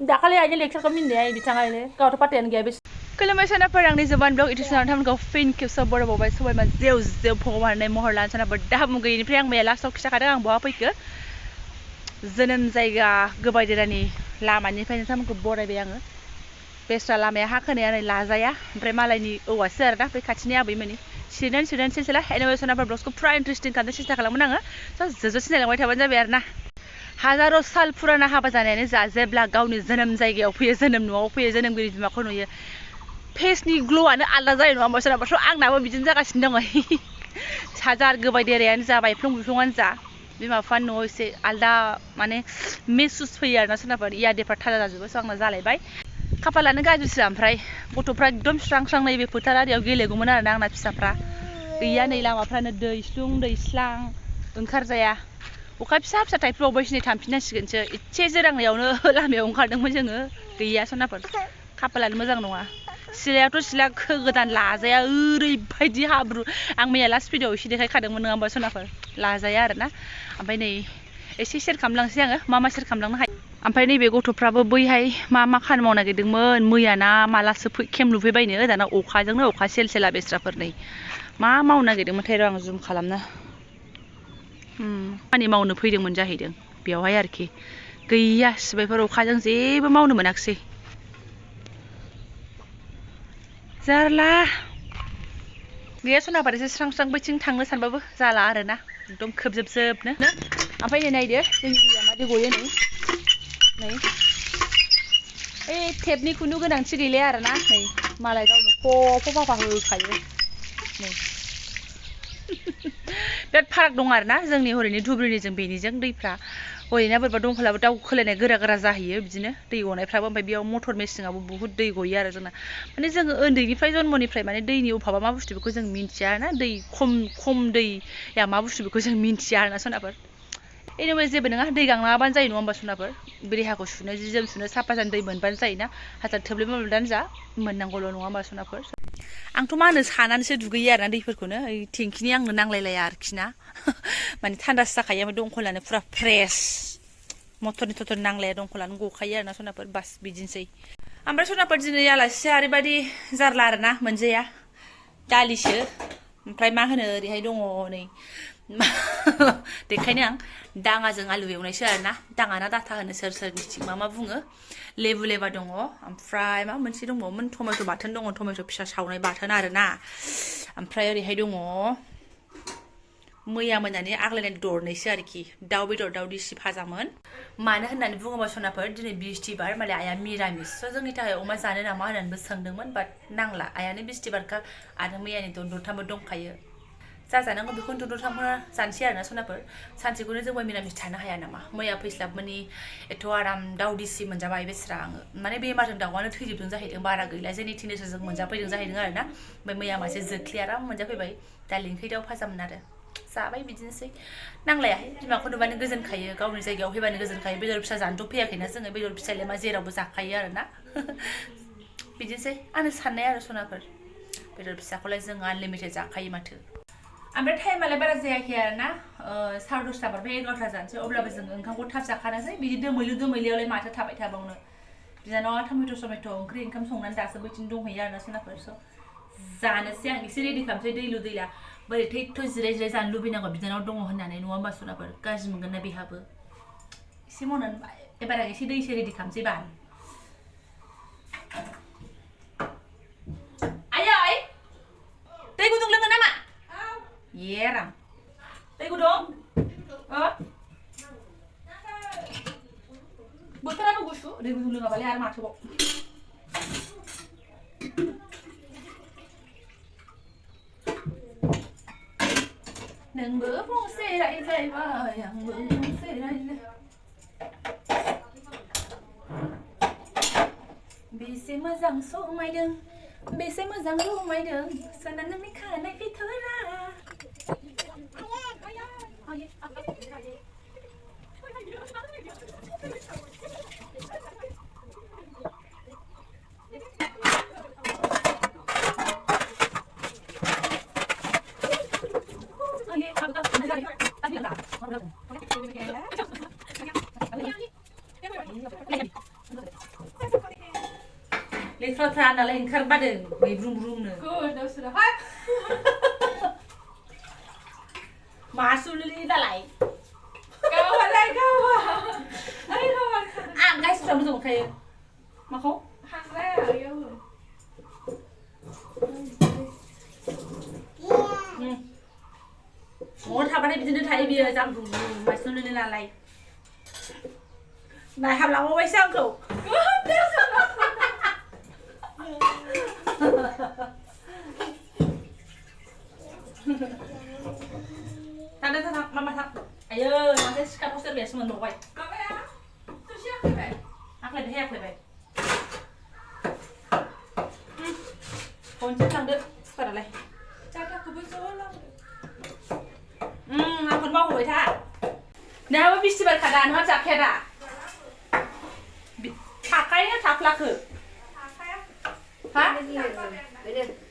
दाखालि आइनि लेक्सारखौ मिन्थिया बिथाङा गावथ' पात्तायानो गैया बे खुलुमबाय सोनाबफोर आंनि जबान ब्लग इउटुब थामखौ फिन खेबसे बरायबावबाय सबायमा जेव जेव भगबाननि महर लानो सोनाबफोर दाहामु गैयिनिफ्राय आं मैया लास्टआव खिथाखादों आं बहा फैखो जोनोम जायगा गोबायदेरानि लामानिफ्राय नोंथांमोनखौ बरायबाय आङो बेस्रा लामाया हा खोनाया नै लाजाया ओमफ्राय मालायनि औवासो आरोना बै खाथिनि आबैमोननि सिरिनानै सिलसिला एनिवे सोनाबफोर ब्लगखौ फुरा इन्टारेस्टिं खालामनो सेस्था खालामोन आङो जोजो सिनायलांबाय थाबानो जाबाय आरोना हाजारो साल फुराना हाबा जानायानो जा जेब्ला गावनि जोनोम जायगायाव फैयो जोनोम न'आव फैयो जोनोमगिरि बिमाखौ नुयो फेसनि ग्ल'आनो आलदा जायो नङा होमबा सोरनाबाथ' आंनाबो बिदिनो जागासिनो दङ हाजार गोबायदेरायानो जा बायफ्लं बुफ्लङानो जा बिमा बिफानि न'आव एसे आलदा माने मेसुस फैयो आरोना सोरनाबा इयादेफ्रा थाजा जाजोबो स' आंना जालायबाय खाफालानो गाज्रिसो ओमफ्राय गथ'फ्रा एकदम स्रां स्रां नैबे फोथार आरियाव गेलेगौमोन आरोना आंना फिसाफ्रा गैया नै लामाफ्रानो दैस्लुं दैस्लां ओंखारजाया अखा फिसा फिसा थाइफ्रिबावबायसो नै थांफिननांसिगोनसो एसे जोरांनायावनो लामायाव ओंखारदोंमोन जोङो गैया सोनाफोर खाफालानो मोजां नङा सिलायाथ' सिला गोदान लाजाया ओरैबायदि हाब्रु आं मैया लास्ट भिडिअआव एसे देखायखादोंमोन नङा होमबा सोनाफोर लाजाया आरोना ओमफ्राय नै एसे सेर खालामलांसै आङो मा मा सेर खालामलांनो हायो ओमफ्राय नैबे गथ'फ्राबो बैहाय मा खामानि मावनो नागिरदोंमोन मैयाना मालासो खेम लुफैबायनो दाना अखाजोंनो अखा सेल सेला बेस्राफोर नै मा मावनो नागिरदोंमोनथाय र' आं जुम खालामनो खामानि मावनो फैदोंमोन जाहैदों बेयावहाय आरोखि गैया सिबायफोर अखाजों जेबो मावनो मोनाखिसै जारला गैया सनाफोर एसे स्रां स्रां बैथिं थांनो सानबाबो जाला आरोना एकदम खोबजोबजोबनो ओमफ्राय नै नायदो जोंनि दैया मादि गयो नै ओइ टेपनि खुनु गोनांथि गैलाया आरोना नै मालाय गावनो खफ' फाफा होखायो नै बिराद फाराग दं आरोना जोंनि हरैनि धुबुरीनिजों बेनिजों दैफ्रा हरैना बोरैबा दंखलाबो दावखोलायनाय गोरा गोरा जाहैयो बिदिनो दै गनायफ्राबो ओमफ्राय बेयाव मटर मेसिनाबो बुहुत दै गयो आरो जोंना माने जोङो उन्दैनिफ्राय जन्मनिफ्राय माने दैनि अभाबा मा बुस्थु बेखौ जों मिन्थिया ना दै खम दैया मा बुस्थु बेखौ जों मिन्थिया आरोना सनाफोर एनिवे जेबो नङा दै गांनाङाबानो जायो नङा होमबा सनाफोर देहाखौ सुनो जि जोम सुनो साफा जानो दै मोनबानो जायोना हाजार थोब्ले मोनबानो जा मोननांगौल' नङा होमबा सनाफोर आंथ' मा होनो सानानैसो दुगैयो आरोना दैफोरखौनो ओइ टेंकिनि आंनो नांलायलाया आरोखि ना माने थान्दासो जाखायो ओमफ्राय दंखलानो फुरा फ्रेस मटरनि नांलाया दंखलानो गखायो आरोना सनाफोर बास बिदिनोसै ओमफ्राय सनाफोर दिनै आलासिया ओरैबायदि जारला आरोना मोनजाया दालिसो ओमफ्राय मा होनो ओरैहाय दङ नै देखायनो आं दाङाजों आलु एवनायसो आरोना दाङा ना दाथा होनो सोरनिथिं मा बुङो लेबु लेबा दङ ओमफ्राय मा मोनसे दंबावोमोन टमेट' बाथोन दङ टमेट' फिसा सावनाय बाथोन आरोना ओमफ्राय ओरैहाय दङ मैया मोनानि आग्लायनाय दरनैसो आरोखि दाउ बेदर दाउ दिसि भाजामोन मानो होननानै बुङोबा सनाफोर दिनै बिस्थिबार मालाय आइया मिरामिस स' जोंनि थाखाय अमा जानो नामा होननानैबो सोंदोंमोन बाट नांला आइयानो बिस्थिबारखा आरो मैयानि दरथामबो दंखायो जाजानांगौ बेखौनो दरथामखौनो जानोसै आरोना सनाफोर सानसेखौनो जोंबो मिरामिस थानो हाया नामा मैया फैस्लाबमोननि एथ' आराम दाउ दिसि मोनजाबाय बेस्रा आङो माने बेमारजों दाउआनो थैजोबदों जाहैदों बारा गैला जोंनि थिनेसरजों मोनजाफैदों जाहैदों आरोना ओमफ्राय मैया मासे जोख्लि आराम मोनजाफैबाय दालि ओंख्रि दाउ भाजामोन आरो जाबाय बिदिनोसै नांलायाहाय बिमाखौ नुबानो गोजोनखायो गावनि जायगायाव फैबानो गोजोनखायो बेदर फिसा जानोथ' फैयाखैना जोङो बेदर फिसालाय मा जेरावबो जाखायो आरोना बिदिनोसै आंनि साननाय आरो सनाफोर बेदर फिसाखौलाय जोङो आनलिमिटेड जाखायो माथो ओमफ्राय टाइमालाय बारा जायाखै आरोना 10:30 बारबाय 11ता जानोसै अब्लाबो जोङो ओंखामखौ थाब जाखानोसै बिदि दोमैलुआवलाय माथो थाबाय थाबावनो बिनानावा टमेट' ओंख्रि ओंखाम संनानै दासो बैथिं दंहैयो आरोना सनाफोर स' जानोसै आं एसे रेडि खालामसै दैलु दैला बोरै थैथ' जिराय जानो लुबैनांगौ बिनानाव दङ होननानै नङा होमबा सनाफोर गाज्रि मोनगोन ना बेहाबो एसे मावनानै एबार एसे दैसो रेडि खालामसै बा आयै दै गुदुं लोङो नामा येरां दै गुदुं बोथोराबो गुसु दै गुदुं लोङाबालाय आरो माथोबाव नोंबो फंसे रायज्लायबाय आंबो फंसे रायज्लाय बेसे मोजां समायदों बेसे मोजां रमायदों सनानानै खानाय फिथरा लेथ्रा नालाय ओंखारबादों मैब्रुं ब्रुंनो गोदावसोराहाय मासुलि दालाय गावालाय गावा ओइ गावा आं गाइसफ्रा मोजां मोनखायो माखौ हांलाया इयाव न'आव थाबाथाय बिदिनो थायो बियो जामब्रुं मासुलि नालाय नायहाबलांबावबायसो आंखौ थांदो थां मामा थां आयो माथो सिखाखौ सोरबायासो मोनबावबाय माबाया थोरसिया फैबाय आख्लायबाय आख्लायबाय खनसे थांदो कुकारालाय जाथाखौबो ज' लांदो आंखौनो मावहोबाय था नोंहाबो बिस्थिबार खादा नोंहा जाखाया दा थाखायो थाफ्लाखो थाखाया हा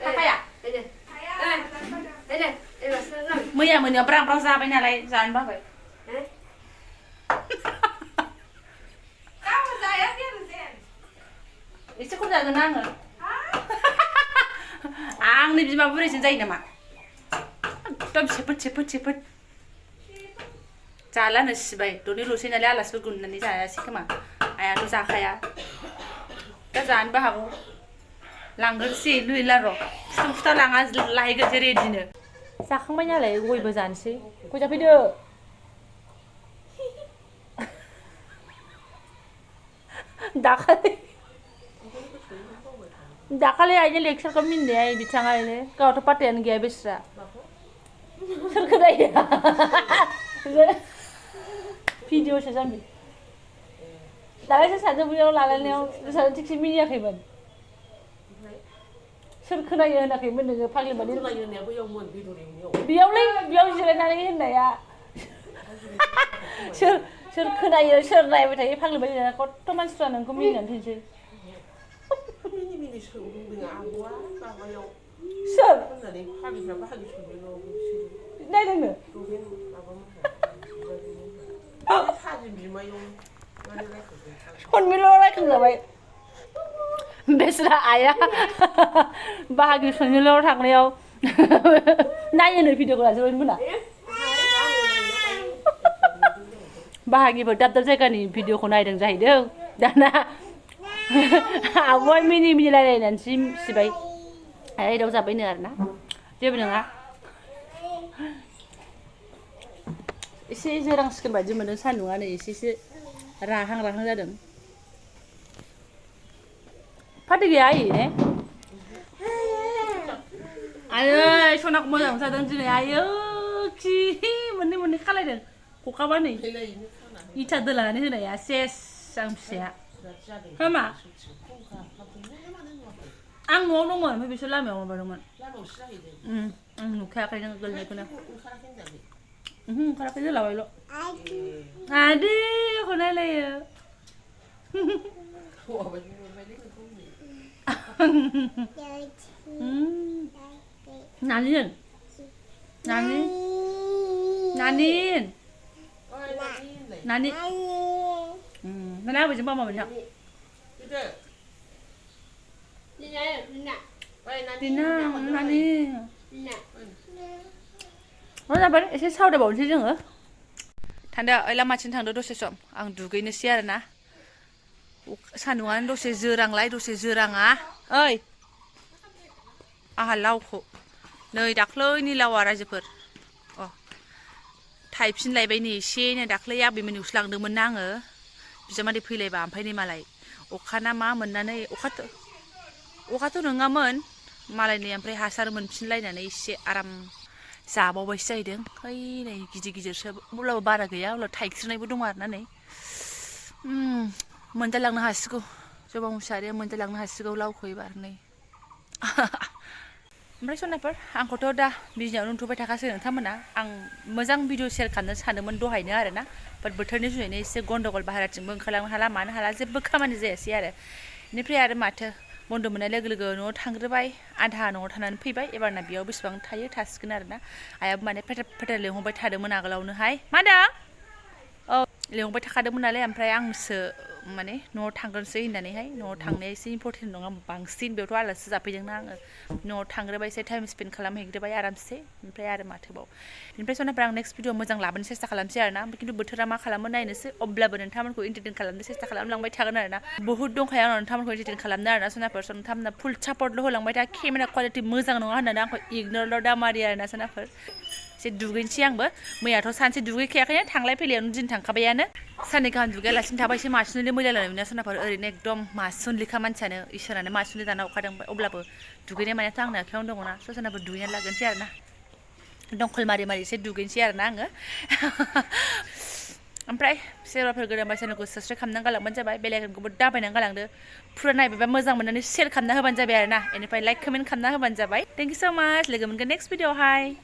थाखाया मैया मोनायाव ब्रां ब्रां जाबाय नालाय जानो बाबाय गाबोन जायाखै आरो जेन एसे खम जागोन आङो आंनि बिमा बुरैजों जायो नामा एकदम सेफोद सेफोद सेफोद जालानो सिबाय दनैल'सै नालाय आलासिफोर गुननानै जायासै खोमा आयाथ' जाखाया दा जानोबो हागौ लांगोनसै लुइला र' फुथुं फुथा लाङा लायगोनसै रेडिनो जाखांबाय नालाय गयबो जानोसै गय जाफैदो दाखालि आइनि लेक्सारखौ मिनिनाय बिथाङा आइनो गावथ' पात्तायानो गैया बेस्रा सोरखौ नायो भिडिअसो जाम्बि दालाय सानजों बैयाव लालायनायाव सानजों थिगसे मिनियाखैमोन सोर खोनायो होनाखैमोन नोङो फाग्लि बादि बेयावलाय बेयाव जिरायनानै होननाया सोर खोनायो सोर नायबाय थायो फाग्लि बादि खथ' मानसिफ्रा नोंखौ मिनिनानै थैनोसै सोर नायदोंनो खननैल' रायखांजाबाय बेस्रा आइया बाहागि संनिल' थांनायाव नायोनो भिडिअखौ लाजोबबाय मोना बाहागिफोर दाब दाब जायगानि भिडिअखौ नायदों जाहैदों दाना आब'आ मिनि मिनि रायलायनानैसो सिबाय आइदाव जाबायनो आरोना जेबो नङा एसे जोरांसिगोन बायदि मोनदों सान्दुंआ नै एसेसो राहां राहां जादों फाथै गैया आइ ने आयै सनाखौ मोजां मोनथारदों दिनै आयै खि मोननै मोननै खालायदों खखाबा नै इथा दोलानानै होनाया सेस आं फिसाया मा आं न'आव दंमोन ओमफ्राय बिसोर लामायाव माबादोंमोन आं नुखायाखै नों गोलैनायखौनो ओंखाराखै जोलाबायल' आदैखौ नायलायो Nanin. Nanin. Nanin. Nanin. Mana apa jumpa mama banyak. Tina, Nanin. Mana apa? Saya saw dah bawa sih jangan. Tanda, lamasin tanda dosa som. Ang dugay na siya na. Sanungan dosa zurang lai dosa zurang ah. Oi. आहा लावखौ नै दाख्लैनि लावा रायजोफोर अ थायफिनलायबाय नै एसेनो दाख्लै आबैमोननियावसो लांदोंमोन ना आङो बिजामादै फैलायबा ओमफ्राय नै मालाय अखाना मा मोननानै अखाथ' नङामोन मालायनि ओमफ्राय हासार मोनफिनलायनानै एसे आराम जाबावबायसो जाहैदों ओइ नै गिदिर गिदिरसो अब्लाबो बारा गैया अब्ला थाइख्रिनायबो दं आरोना नै मोनजालांनो हासिगौ जबा मुसाहारिया मोनजालांनो हासिगौ लावखौ एबार नै ओमफ्राय सनाफोर आंखौथ' दा बिजनियावनो उन्दुबाय थाखासै नोंथांमोना आं मोजां भिडिअ शेयार खालामनो सानदोंमोन दहायनो आरोना बाट बोथोरनि जुनैनो एसे गन्डगल बाहेराथिंबो ओंखारलांनो हाला मानो हाला जेबो खामानि जायासै आरो बेनिफ्राय आरो माथो बन्द मोननाय लोगो लोगो न'आव थांग्रोबाय आधा न'आव थानानै फैबाय एबारना बेयाव बेसेबां थायो थासिगोन आरोना आइयाबो माने फेथेर फेथेर लेंहरबाय थादोंमोन आगोलावनोहाय मा होनदों औ लेंहरबाय थाखादोंमोन नालाय ओमफ्राय आंसो माने न'आव थांग्रोनोसै होननानैहाय न'आव थांनाया एसे इम्परटेन्ट नङा बांसिन बेयावथ' आलासि जाफैदोंना आङो न'आव थांग्रोबाय एसे टाइम स्पेन्ड खालामहैग्रोबाय आरामसे ओमफ्राय आरो माथोबाव बेनिफ्राय सनाफोर आं नेक्स्ट भिडिअ मोजां लाबोनो सेस्था खालामसै आरोना खिन्थु बोथोरा मा खालामो नायनोसै अब्लाबो नोंथांमोनखौ इन्टारटेन खालामनो सेस्था खालामलांबाय थागोन आरोना बहुद दंखायो आंनाव नोंथांमोनखौ इन्टारटेन खालामनो आरोना सनाफोर नोंथांमोना फुल सापर्टल' होलांबाय था केमेरा क्वालिटि मोजां नङा होननानै आंखौ इगनरल' दामारि आरोना सनाफोर एसे दुगैनोसै आंबो मैयाथ' सानसे दुगैखायाखैनो थांलाय फैलायावनो दिन थांखाबायानो साननै गाहाम दुगैयालासिनो थाबाय एसे मासुनलि मैला लायमोन सोनाफोर ओरैनो एकदम मासुनलिखा मानसियानो इसोरानो मासुनलि दाना अखादों अब्लाबो दुगैनाय मानायाथ' आंनि आखायावनो दङना सोनाफोर दुगैनानै लागोनसै आरोना दंखल मारि मारि एसे दुगैनोसै आरोना आङो ओमफ्राय सोरबाफोर गोदान चेनेलखौ साबस्क्राइब खालामनानै गालांबानो जाबाय बेलाइकनखौबो दाबायनानै गालांदो फुरा नायबायबा मोजां मोननानै शेयार खालामना होबानो जाबाय आरोना बेनिफ्राय लाइक कमेन्ट खालामना होबानो जाबाय थेंक इउ स' माच लोगो मोनगोन नेक्स्ट भिडिअ'आवहाय